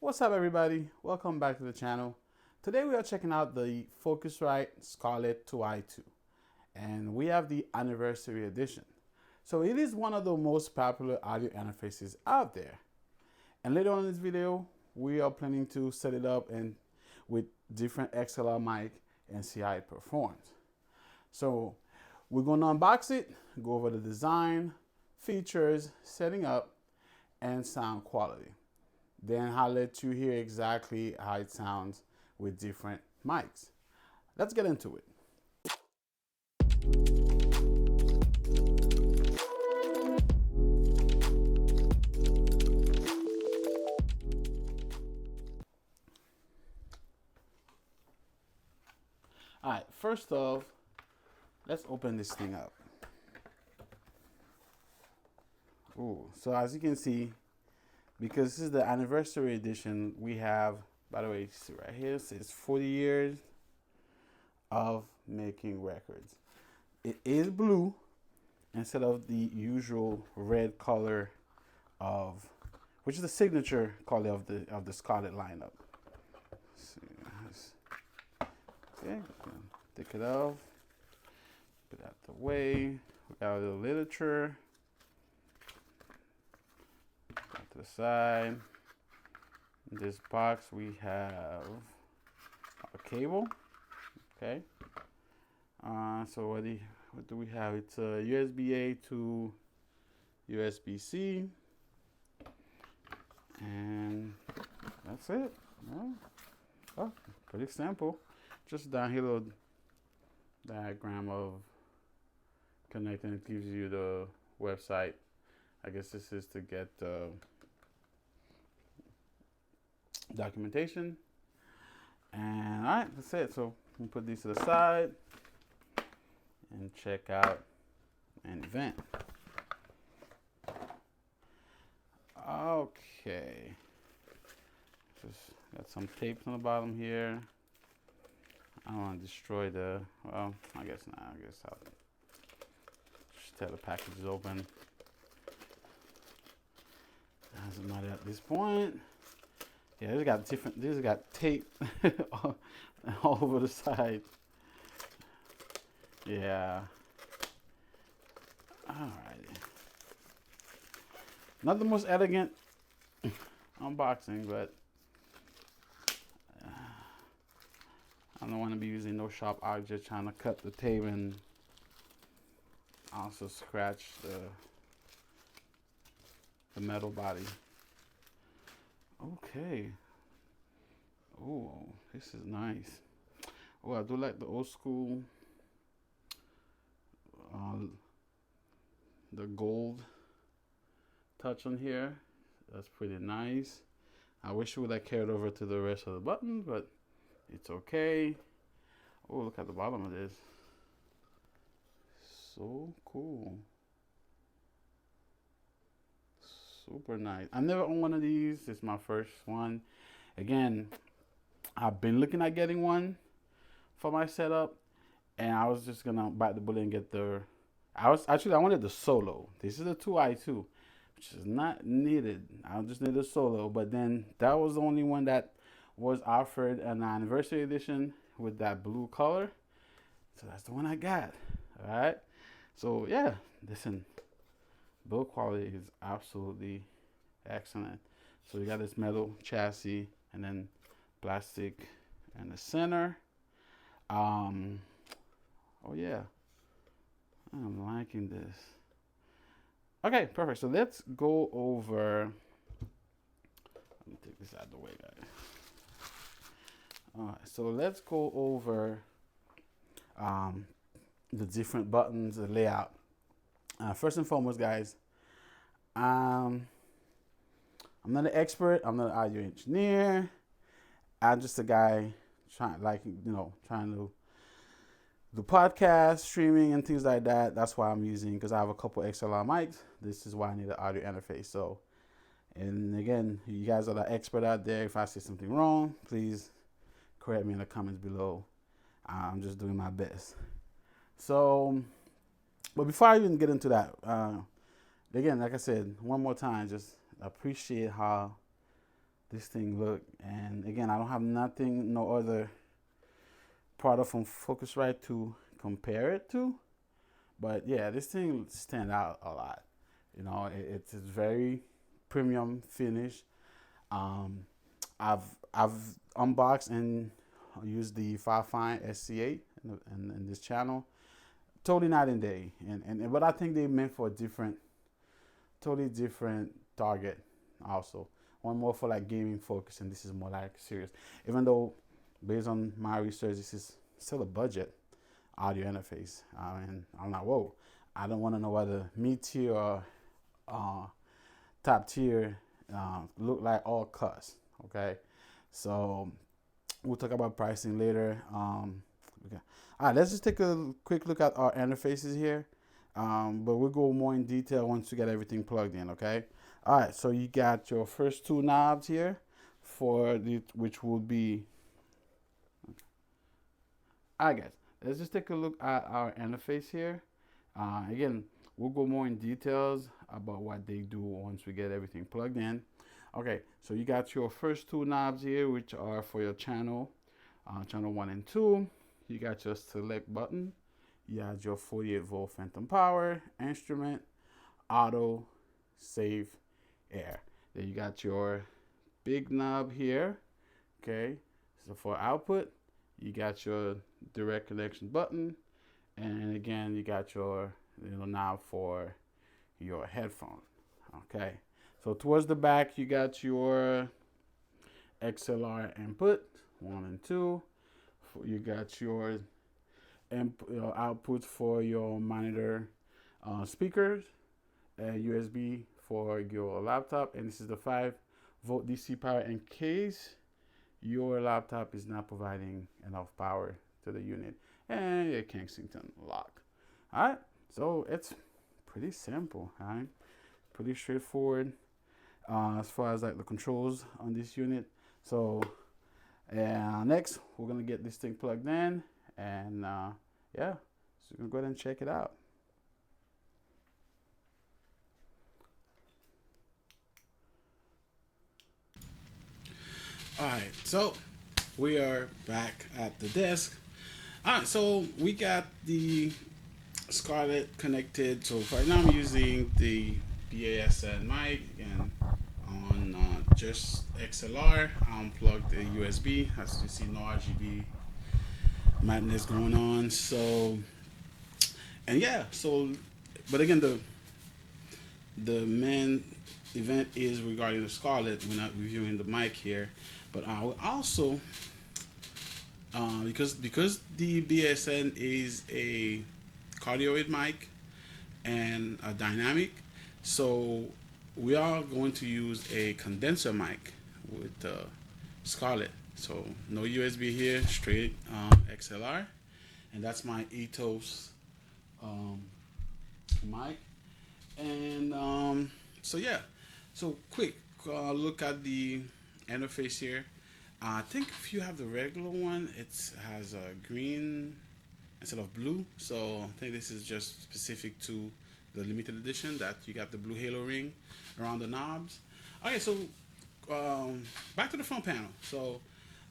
What's up, everybody? Welcome back to the channel. Today we are checking out the Focusrite Scarlett 2i2, and we have the anniversary edition. So it is one of the most popular audio interfaces out there. And later on in this video, we are planning to set it up and with different XLR mic and see how it performs. So we're going to unbox it, go over the design, features, setting up, and sound quality. Then I'll let you hear exactly how it sounds with different mics. Let's get into it. All right, first off, let's open this thing up. Ooh, so as you can see, because this is the anniversary edition, we have, by the way, see right here, it says 40 years of making records. It is blue instead of the usual red color of, which is the signature color of the Scarlett lineup. Okay, take it off, put it out the way. We got a little literature. To the side. In this box we have a cable. Okay. So what do we have? It's a USB-A to USB-C, and that's it. Oh, pretty simple. Just down here, little diagram of connecting. It gives you the website. I guess this is to get documentation. And all right, that's it. So we'll put these to the side and check out an event. Okay, just got some tape on the bottom here. I don't want to destroy the, well, I guess not. I guess I'll just tear the package is open. Doesn't matter at this point. Yeah, this got tape all over the side. Yeah. Alrighty. Not the most elegant unboxing, but I don't want to be using no sharp object trying to cut the tape and also scratch the metal body. Okay. Oh, this is nice. Oh, I do like the old school, the gold touch on here. That's pretty nice. I wish it would have carried over to the rest of the buttons, but it's okay. Oh, look at the bottom of this. So cool. Super nice. I've never owned one of these. This is my first one. Again, I've been looking at getting one for my setup, and I was just gonna bite the bullet and get I wanted the solo. This is the 2i2, which is not needed. I just need a solo, but then that was the only one that was offered an anniversary edition with that blue color. So that's the one I got. All right. So yeah, listen. Build quality is absolutely excellent. So you got this metal chassis and then plastic in the center. Oh yeah, I'm liking this. Okay, perfect. So let's go over. Let me take this out of the way, guys. All right, so let's go over the different buttons, the layout. First and foremost, guys, I'm not an expert. I'm not an audio engineer. I'm just a guy trying to do podcasts, streaming, and things like that. That's why I'm using, because I have a couple XLR mics. This is why I need an audio interface. So, and again, you guys are the expert out there. If I say something wrong, please correct me in the comments below. I'm just doing my best. So, but before I even get into that, again, like I said, one more time, just appreciate how this thing look. And again, I don't have nothing, no other product from Focusrite to compare it to. But yeah, this thing stand out a lot. You know, it's very premium finish. Um, I've I've unboxed and used the FIFINE SC8 in this channel. Totally night and day, and but I think they meant for a different, totally different target. Also, one more for like gaming focus, and this is more like serious. Even though, based on my research, this is still a budget audio interface. And I'm like, whoa, I don't want to know whether mid tier or uh, top tier look like all cuss. Okay, so we'll talk about pricing later. Okay. All right, let's just take a quick look at our interfaces here. But we'll go more in detail once we get everything plugged in. Okay. All right, so you got your first two knobs here for the which will be. All right, guys. Let's just take a look at our interface here. Again, we'll go more in details about what they do once we get everything plugged in. Okay, so you got your first two knobs here, which are for your channel, channel 1 and 2. You got your select button. You got your 48-volt phantom power, instrument, auto, save, air. Then you got your big knob here. Okay, so for output, you got your direct connection button, and again, you got your knob for your headphone. Okay, so towards the back, you got your XLR input 1 and 2. You got your output for your monitor speakers, USB for your laptop, and this is the 5-volt DC power in case your laptop is not providing enough power to the unit, and your Kensington lock. All right, so it's pretty simple. All right, pretty straightforward as far as like the controls on this unit. So next we're gonna get this thing plugged in, and yeah, so we're gonna go ahead and check it out. All right, so we are back at the desk. All right, so we got the Scarlett connected. So right now I'm using the BASN mic and on just XLR. I unplugged the USB. As you see, no RGB madness going on. So, and yeah, so, but again, the main event is regarding the Scarlett. We're not reviewing the mic here, but I will also because the BASN is a cardioid mic and a dynamic, so we are going to use a condenser mic with the Scarlett. So no USB here, straight XLR, and that's my Ethos mic. And so yeah, so quick look at the interface here. I think if you have the regular one, it has a green instead of blue. So I think this is just specific to the limited edition that you got the blue halo ring around the knobs. Okay, so back to the front panel. So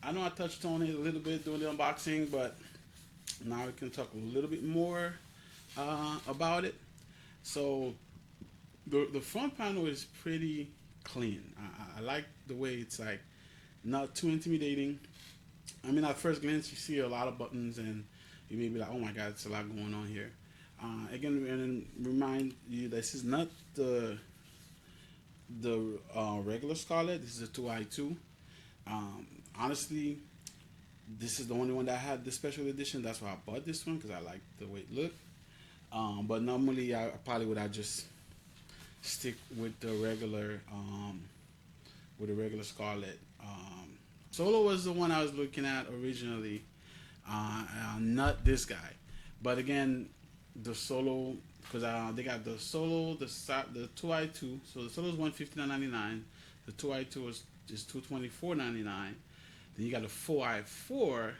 I know I touched on it a little bit during the unboxing, but now we can talk a little bit more about it. So the front panel is pretty clean. I like the way it's like not too intimidating. I mean, at first glance, you see a lot of buttons, and you may be like, "Oh my God, it's a lot going on here." Again, and remind you, this is not the regular Scarlett. This is a 2i2. Honestly, this is the only one that had the special edition. That's why I bought this one because I like the way it looked. But normally, I probably would have just stick with the regular Scarlett. Solo was the one I was looking at originally, not this guy. But again, the Solo, because they got the Solo, the 2i2. So the Solo is $159.99. The 2i2 is $224.99. Then you got the 4i4,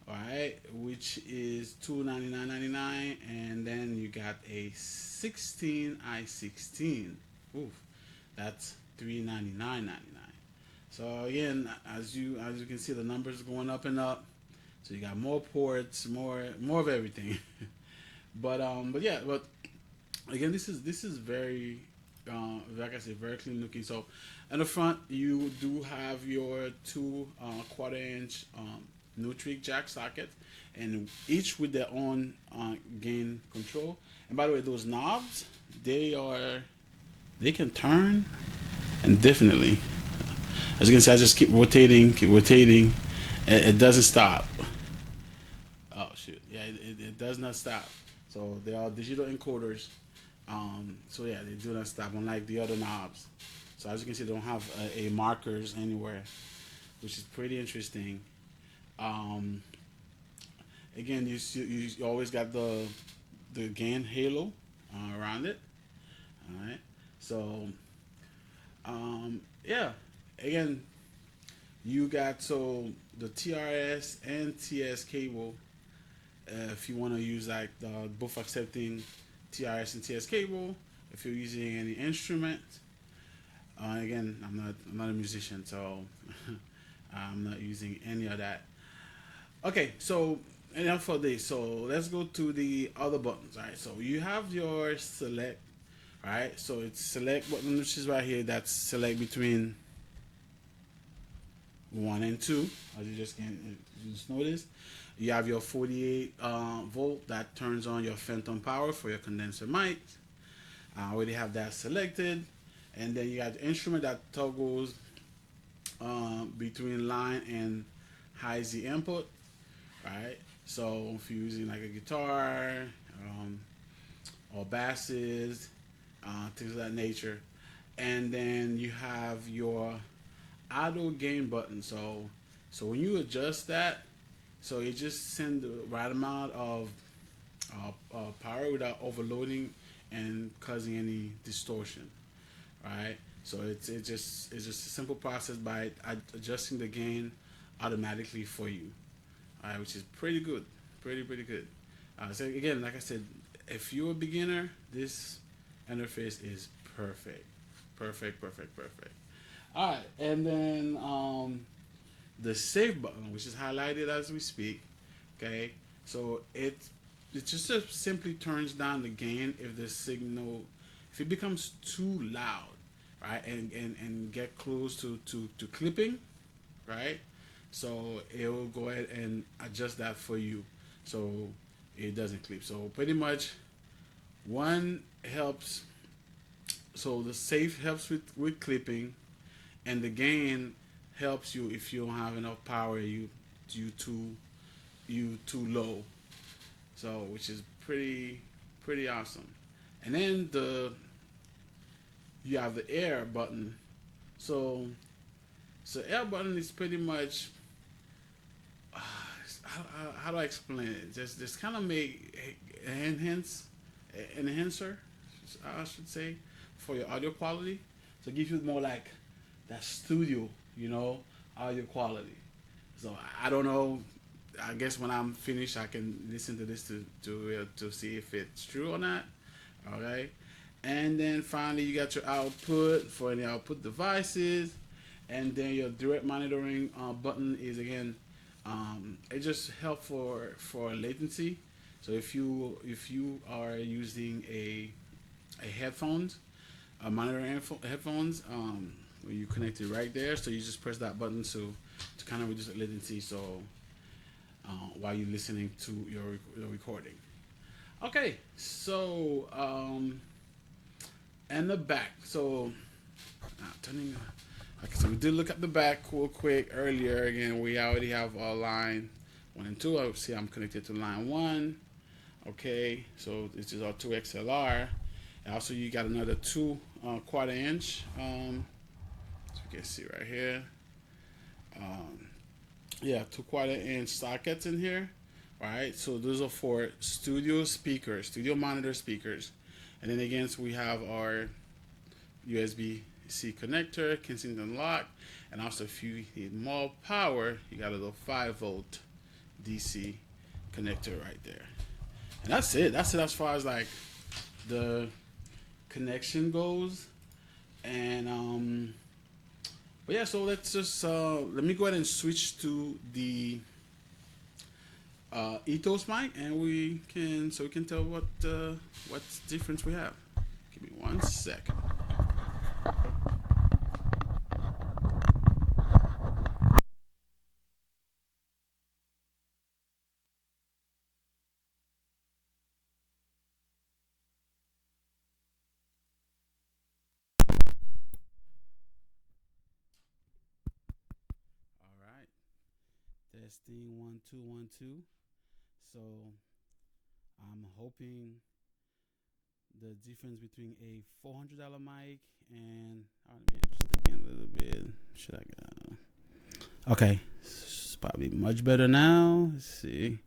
all right, which is $299.99, and then you got a 16i16. Oof, that's $399.99. So again, as you can see, the numbers going up and up. So you got more ports, more of everything. But yeah, but again, this is very, like I said, very clean looking. So in the front, you do have your two quarter-inch Nutric jack sockets, and each with their own gain control. And by the way, those knobs, they can turn, and definitely, as you can see, I just keep rotating. It doesn't stop. Oh shoot, yeah, it does not stop. So they are digital encoders. So yeah, they do not stop, unlike the other knobs. So as you can see, they don't have a markers anywhere, which is pretty interesting. Um, Again, you always got the gain halo around it. All right. So yeah, again, you got so the TRS and TS cable. If you want to use like the both accepting TRS and TS cable, if you're using any instrument, again, I'm not a musician, so I'm not using any of that. Okay, so enough for this. So let's go to the other buttons. All right, so you have your select. All right, so it's select button, which is right here. That's select between 1 and 2, as you just notice. You have your 48 volt that turns on your phantom power for your condenser mic. I already have that selected. And then you got the instrument that toggles between line and high Z input, right? So if you're using like a guitar or basses, things of that nature. And then you have your auto gain button. So when you adjust that, so it just send the right amount of power without overloading and causing any distortion, right? So it's just a simple process by adjusting the gain automatically for you, all right, which is pretty good, pretty good. So again, like I said, if you're a beginner, this interface is perfect, perfect. All right, and then the save button, which is highlighted as we speak. Okay, so it just simply turns down the gain if the signal, if it becomes too loud, right, and get close to clipping, right. So it will go ahead and adjust that for you, so it doesn't clip. So pretty much, one helps. So the save helps with clipping, and the gain helps you if you don't have enough power. You too too low. So which is pretty awesome. And then you have the air button. So air button is pretty much how do I explain it? Just kind of make enhancer, I should say, for your audio quality. So give you more like that studio, audio quality. So I don't know. I guess when I'm finished, I can listen to this to see if it's true or not. All right. And then finally, you got your output for any output devices, and then your direct monitoring button is again, it just helps for latency. So if you are using a headphones, monitoring headphones, you connect it right there. So you just press that button to kind of reduce the latency. So while you're listening to your recording. Okay, so and the back. So turning. Okay, so we did look at the back real quick earlier. Again, we already have our line 1 and 2. I see I'm connected to line 1. Okay, so this is our 2 XLR. And also, you got another 2 quarter-inch. So you can see right here. Yeah, 2 quarter-inch sockets in here. All right, so those are for studio speakers, studio monitor speakers. And then again, so we have our USB-C connector, Kensington lock, and also if you need more power, you got a little 5-volt DC connector right there. And that's it. That's it as far as like the connection goes. And but But yeah, so let's just let me go ahead and switch to the Ethos mic, and we can tell what difference we have. Give me 1 second. All right, testing 1 2 1 2. So I'm hoping the difference between a $400 mic and let me adjust again a little bit. Should I go? Okay, it's probably much better now. Let's see.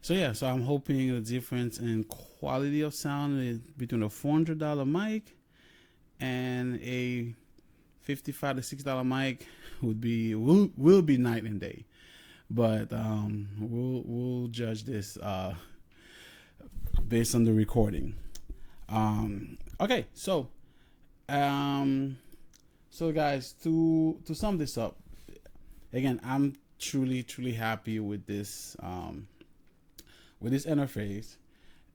So yeah, so I'm hoping the difference in quality of sound is between a $400 mic and a $55 to $60 mic will be night and day. But we'll judge this based on the recording. Okay, so guys, to sum this up, again, I'm truly happy with this interface.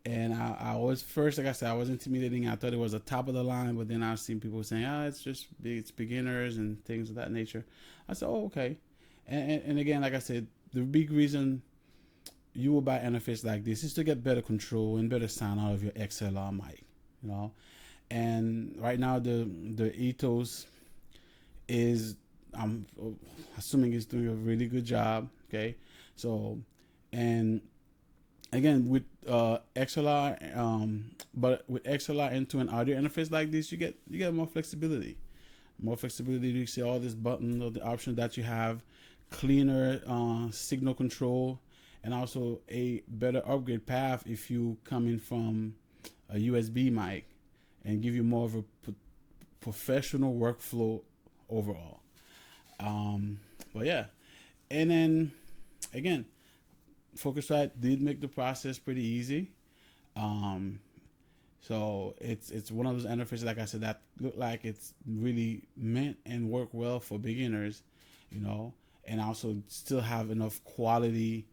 And I was first, like I said, I was intimidating. I thought it was the top of the line, but then I've seen people saying, it's beginners and things of that nature. I said, oh, okay. And again, like I said, the big reason you will buy an interface like this is to get better control and better sound out of your XLR mic, you know. And right now, the Ethos is, I'm assuming, it's doing a really good job. Okay, so, and again, with XLR, but with XLR into an audio interface like this, you get more flexibility. You see all this button or the options that you have, cleaner signal control, and also a better upgrade path if you coming from a USB mic, and give you more of a professional workflow overall. But yeah, and then again, Focusrite did make the process pretty easy. So it's one of those interfaces, like I said, that look like it's really meant and work well for beginners, you know, and also still have enough quality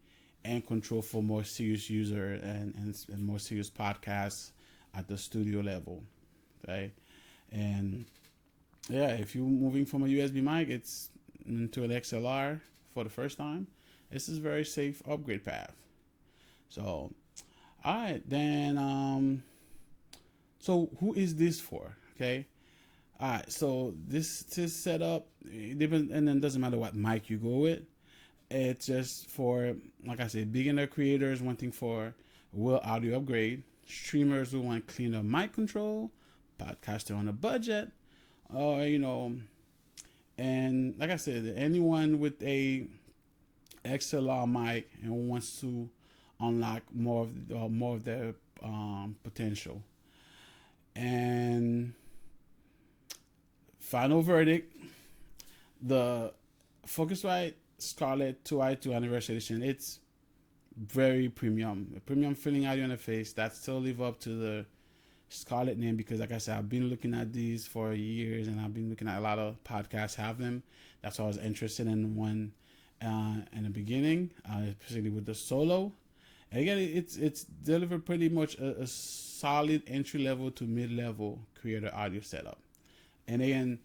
and control for more serious user and more serious podcasts at the studio level. Okay. And yeah, if you're moving from a USB mic, it's into an XLR for the first time, this is a very safe upgrade path. So, all right, then, so who is this for? Okay. All right. So this setup, different, and then doesn't matter what mic you go with. It's just for, like I said, beginner creators wanting for real audio upgrade, streamers who want cleaner mic control, podcaster on a budget, or and like I said, anyone with a XLR mic and wants to unlock more of their potential. And final verdict: the Focusrite Scarlett 2i2 Anniversary Edition. It's very premium, a premium feeling audio interface that still live up to the Scarlett name, because like I said, I've been looking at these for years, and I've been looking at a lot of podcasts have them. That's why I was interested in one in the beginning, especially with the solo. And again, it's delivered pretty much a solid entry level to mid level creator audio setup. And again,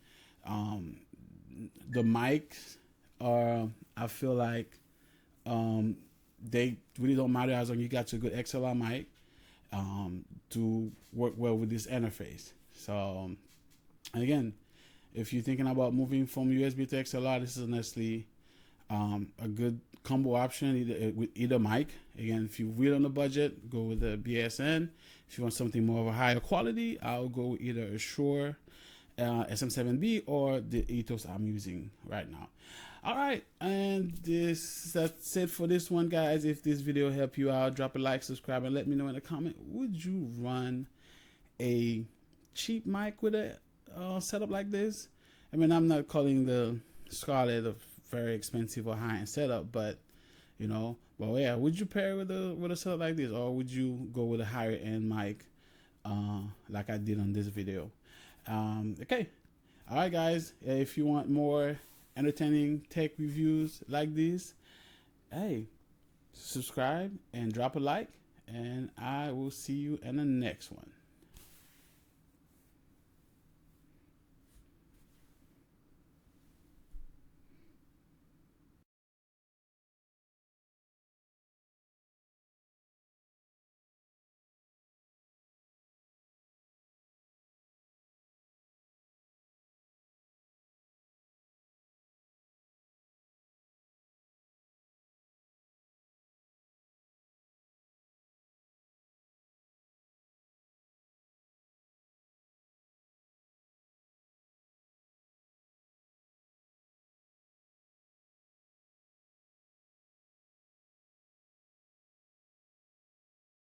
the mics are, I feel like, they really don't matter as long as you got your good XLR mic to work well with this interface. So, and again, if you're thinking about moving from USB to XLR, this is honestly a good combo option with either mic. Again, if you're really on the budget, go with the BASN. If you want something more of a higher quality, I'll go with either a Shure SM7B or the Ethos I'm using right now. All right, and that's it for this one, guys. If this video helped you out, drop a like, subscribe, and let me know in the comment, would you run a cheap mic with a setup like this? I mean, I'm not calling the Scarlett a very expensive or high-end setup, but well, yeah, would you pair with a setup like this, or would you go with a higher end mic like I did on this video? Okay, all right, guys, if you want more entertaining tech reviews like these, hey, subscribe and drop a like, and I will see you in the next one.